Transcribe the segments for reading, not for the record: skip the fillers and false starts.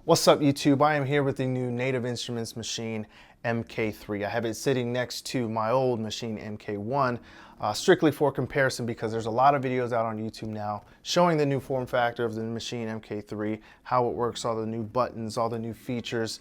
What's up YouTube? I am here with the new Native Instruments Maschine MK3. I have it sitting next to my old Maschine MK1, strictly for comparison because there's a lot of videos out on YouTube now showing the new form factor of the Maschine MK3, how it works, all the new buttons, all the new features,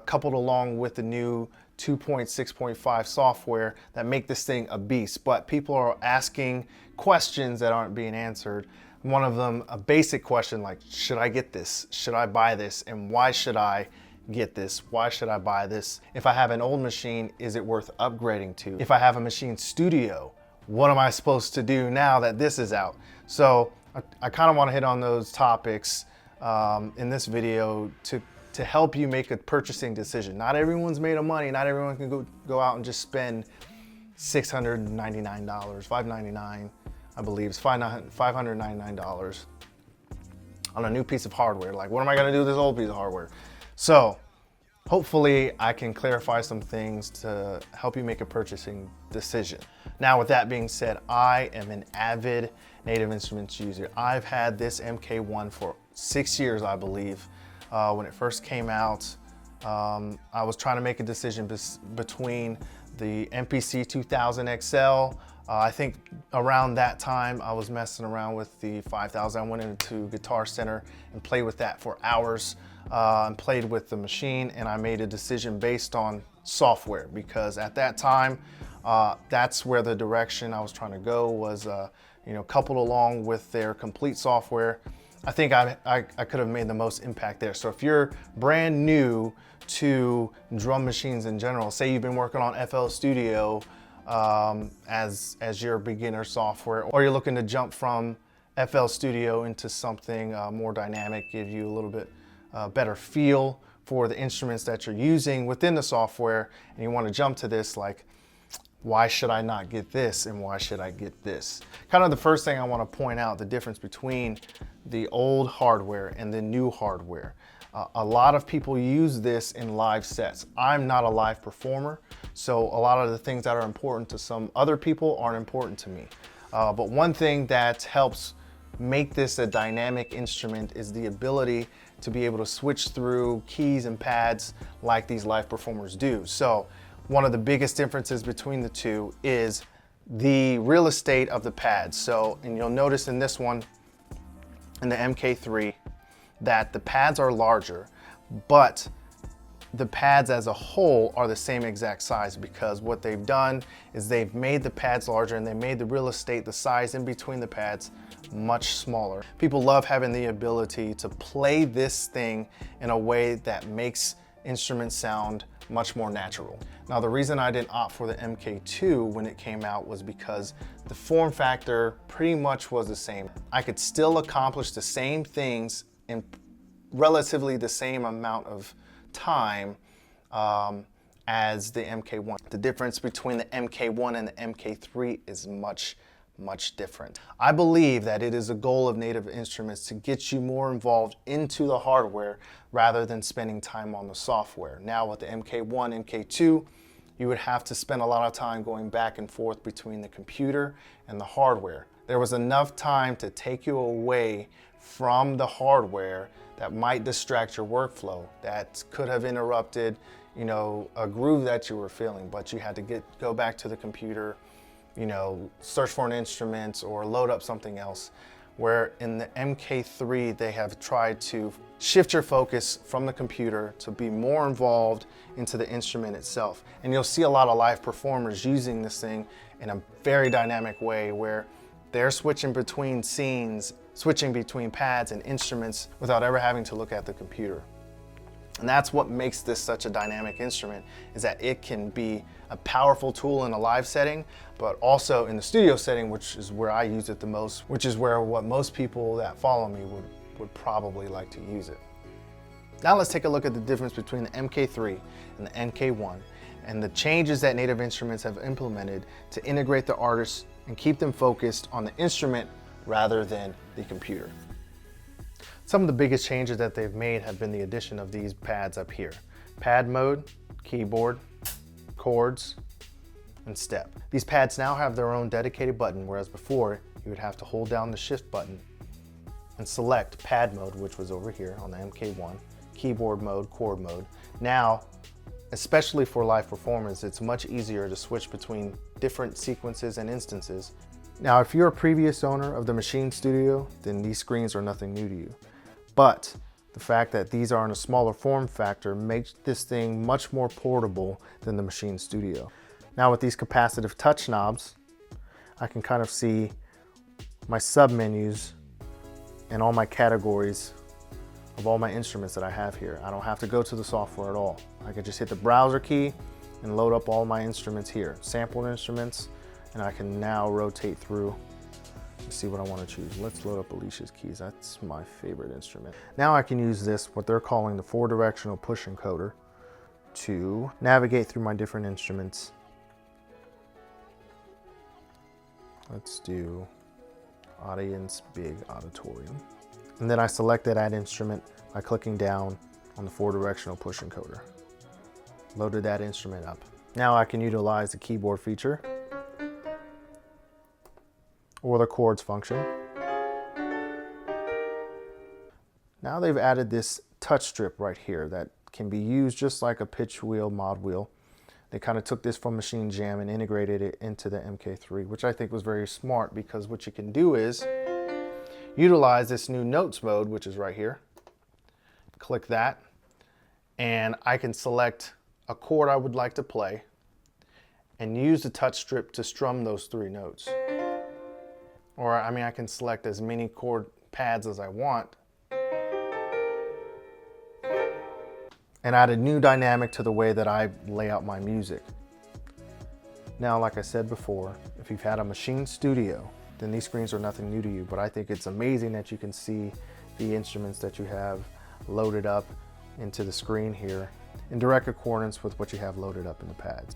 coupled along with the new 2.6.5 software that make this thing a beast. But people are asking questions that aren't being answered. One of them, a basic question like, should I get this? Should I buy this? And why should I get this? Why should I buy this? If I have an old machine, is it worth upgrading to? If I have a machine studio, what am I supposed to do now that this is out? So I kind of want to hit on those topics in this video to help you make a purchasing decision. Not everyone's made of money. Not everyone can go out and just spend $699, $599. I believe it's $599 on a new piece of hardware. Like, what am I gonna do with this old piece of hardware? So hopefully I can clarify some things to help you make a purchasing decision. Now, with that being said, I am an avid Native Instruments user. I've had this MK1 for 6 years, I believe. When it first came out, I was trying to make a decision between the MPC 2000 XL. I think around that time I was messing around with the 5000. I went into Guitar Center and played with that for hours and played with the machine, and I made a decision based on software because at that time that's where the direction I was trying to go was coupled along with their complete software. I think I could have made the most impact there. So if you're brand new to drum machines in general, say you've been working on FL Studio as your beginner software, or you're looking to jump from FL Studio into something more dynamic, give you a little bit better feel for the instruments that you're using within the software, and you want to jump to this, like, why should I not get this and why should I get this? Kind of the first thing I want to point out, the difference between the old hardware and the new hardware. A lot of people use this in live sets. I'm not a live performer, so a lot of the things that are important to some other people aren't important to me. But one thing that helps make this a dynamic instrument is the ability to be able to switch through keys and pads like these live performers do. So one of the biggest differences between the two is the real estate of the pads. So, and you'll notice in this one, in the MK3, that the pads are larger, but the pads as a whole are the same exact size, because what they've done is they've made the pads larger and they made the real estate, the size in between the pads, much smaller. People love having the ability to play this thing in a way that makes instruments sound much more natural. Now, the reason I didn't opt for the MK2 when it came out was because the form factor pretty much was the same. I could still accomplish the same things in relatively the same amount of time as the MK1. The difference between the MK1 and the MK3 is much different. I believe that it is a goal of Native Instruments to get you more involved into the hardware rather than spending time on the software. Now with the MK1, MK2, you would have to spend a lot of time going back and forth between the computer and the hardware. There was enough time to take you away from the hardware that might distract your workflow, that could have interrupted, a groove that you were feeling, but you had to go back to the computer, search for an instrument or load up something else. Where in the MK3, they have tried to shift your focus from the computer to be more involved into the instrument itself. And you'll see a lot of live performers using this thing in a very dynamic way where they're switching between scenes, switching between pads and instruments without ever having to look at the computer. And that's what makes this such a dynamic instrument, is that it can be a powerful tool in a live setting, but also in the studio setting, which is where I use it the most, which is where what most people that follow me would probably like to use it. Now let's take a look at the difference between the MK3 and the MK1 and the changes that Native Instruments have implemented to integrate the artists and keep them focused on the instrument rather than the computer. Some of the biggest changes that they've made have been the addition of these pads up here. Pad mode, keyboard, chords, and step. These pads now have their own dedicated button, whereas before you would have to hold down the shift button and select pad mode, which was over here on the MK1. keyboard mode, chord mode. Now, especially for live performance, it's much easier to switch between different sequences and instances. Now, if you're a previous owner of the Maschine Studio, then these screens are nothing new to you. But the fact that these are in a smaller form factor makes this thing much more portable than the Maschine Studio. Now with these capacitive touch knobs, I can kind of see my sub-menus and all my categories of all my instruments that I have here. I don't have to go to the software at all. I can just hit the browser key and load up all my instruments here. Sampled instruments, and I can now rotate through and see what I want to choose. Let's load up Alicia's keys. That's my favorite instrument. Now I can use this, what they're calling the 4-directional push encoder, to navigate through my different instruments. Let's do audience, big auditorium. And then I selected that instrument by clicking down on the 4-directional push encoder. Loaded that instrument up. Now I can utilize the keyboard feature or the chords function. Now they've added this touch strip right here that can be used just like a pitch wheel, mod wheel. They kind of took this from Machine Jam and integrated it into the MK3, which I think was very smart, because what you can do is utilize this new notes mode, which is right here. Click that, and I can select a chord I would like to play and use the touch strip to strum those 3 notes. Or I mean, I can select as many chord pads as I want and add a new dynamic to the way that I lay out my music. Now, like I said before, if you've had a Maschine Studio, then these screens are nothing new to you, but I think it's amazing that you can see the instruments that you have loaded up into the screen here in direct accordance with what you have loaded up in the pads.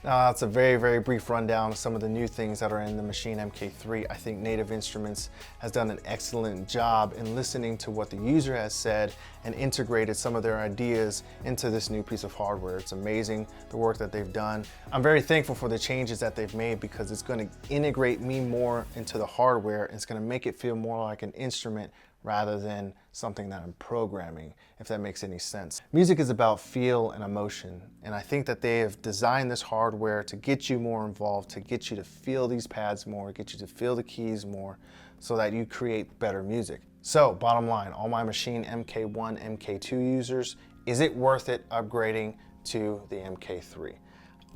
Now, that's a very, very brief rundown of some of the new things that are in the Maschine MK3. I think Native Instruments has done an excellent job in listening to what the user has said and integrated some of their ideas into this new piece of hardware. It's amazing the work that they've done. I'm very thankful for the changes that they've made, because it's going to integrate me more into the hardware. It's going to make it feel more like an instrument rather than something that I'm programming, if that makes any sense. Music is about feel and emotion, and I think that they have designed this hardware to get you more involved, to get you to feel these pads more, get you to feel the keys more, so that you create better music. So, bottom line, all my Maschine MK1, MK2 users, is it worth it upgrading to the MK3?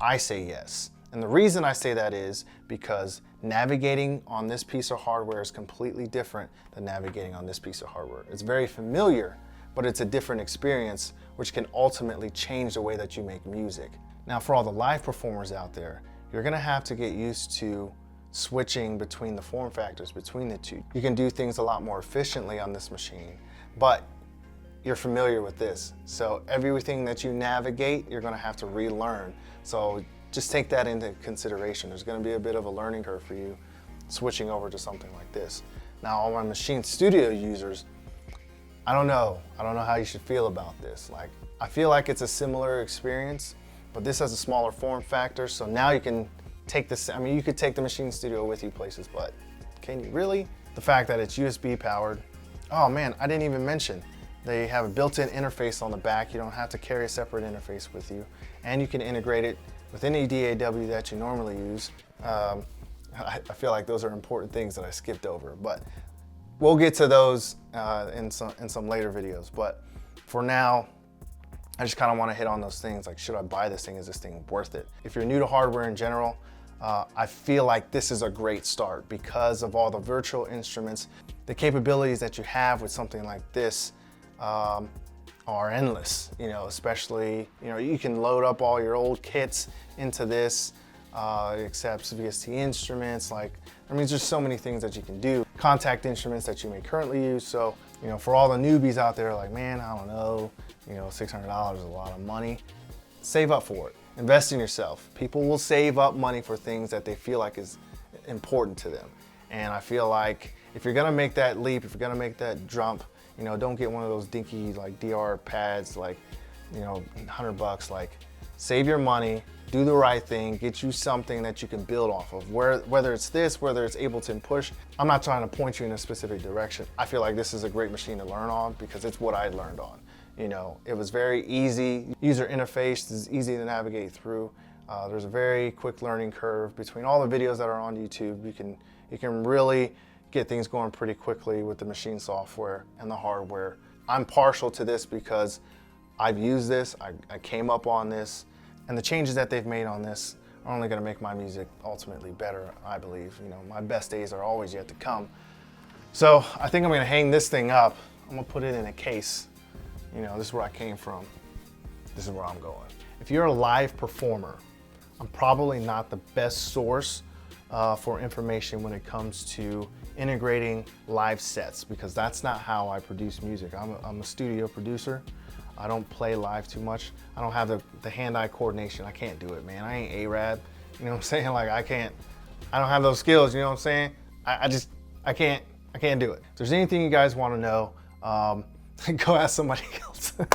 I say yes. And the reason I say that is because navigating on this piece of hardware is completely different than navigating on this piece of hardware. It's very familiar, but it's a different experience, which can ultimately change the way that you make music. Now, for all the live performers out there, you're gonna have to get used to switching between the form factors, between the two. You can do things a lot more efficiently on this machine, but you're familiar with this. So everything that you navigate, you're gonna have to relearn. So just take that into consideration. There's going to be a bit of a learning curve for you switching over to something like this. Now, all my Maschine Studio users, I don't know how you should feel about this. Like, I feel like it's a similar experience, but this has a smaller form factor, so now you can take this, I mean, you could take the Maschine Studio with you places, but can you really? The fact that it's USB powered. Oh man, I didn't even mention, they have a built-in interface on the back. You don't have to carry a separate interface with you, and you can integrate it with any DAW that you normally use. I feel like those are important things that I skipped over, but we'll get to those in some later videos. But for now, I just kind of want to hit on those things, like, should I buy this thing? Is this thing worth it? If you're new to hardware in general, I feel like this is a great start because of all the virtual instruments. The capabilities that you have with something like this are endless, you know, especially, you know, you can load up all your old kits into this, it accepts VST instruments, like, I mean, there's just so many things that you can do. Contact instruments that you may currently use. So, you know, for all the newbies out there, like, man, I don't know, you know, $600 is a lot of money. Save up for it. Invest in yourself. People will save up money for things that they feel like is important to them. And I feel like if you're gonna make that leap, if you're gonna make that jump, you know, don't get one of those dinky like DR pads, like, you know, $100. Like, save your money, do the right thing, get you something that you can build off of. Whether it's this, whether it's Ableton Push, I'm not trying to point you in a specific direction. I feel like this is a great machine to learn on because it's what I learned on. You know, it was very easy. User interface is easy to navigate through. There's a very quick learning curve between all the videos that are on YouTube. You can really get things going pretty quickly with the Maschine software and the hardware. I'm partial to this because I've used this, I came up on this, and the changes that they've made on this are only gonna make my music ultimately better, I believe. You know, my best days are always yet to come. So I think I'm gonna hang this thing up. I'm gonna put it in a case. You know, this is where I came from. This is where I'm going. If you're a live performer, I'm probably not the best source for information when it comes to integrating live sets, because that's not how I produce music. I'm a studio producer. I don't play live too much. I don't have the hand-eye coordination. I can't do it, man. I ain't Arab. You know what I'm saying? Like I don't have those skills, you know what I'm saying? I can't do it. If there's anything you guys want to know, go ask somebody else. But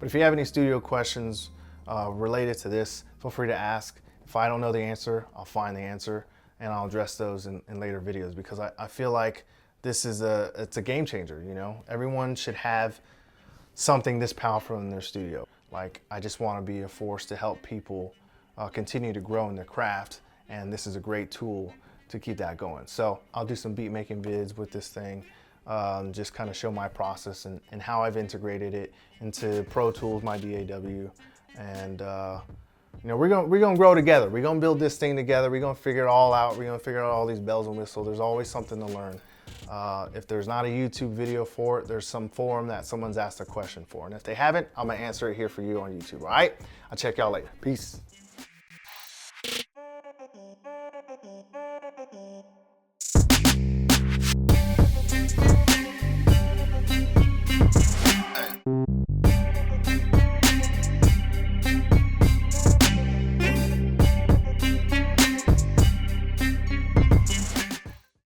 if you have any studio questions related to this, feel free to ask. If I don't know the answer, I'll find the answer and I'll address those in later videos, because I feel like this is it's a game changer, you know? Everyone should have something this powerful in their studio. Like, I just want to be a force to help people continue to grow in their craft, and this is a great tool to keep that going. So I'll do some beat making vids with this thing, just kind of show my process and how I've integrated it into Pro Tools, my DAW, and you know, we're gonna grow together. We're gonna build this thing together. We're gonna figure it all out. We're gonna figure out all these bells and whistles. There's always something to learn. If there's not a YouTube video for it, there's some forum that someone's asked a question for. And if they haven't, I'm gonna answer it here for you on YouTube, all right? I'll check y'all later. Peace.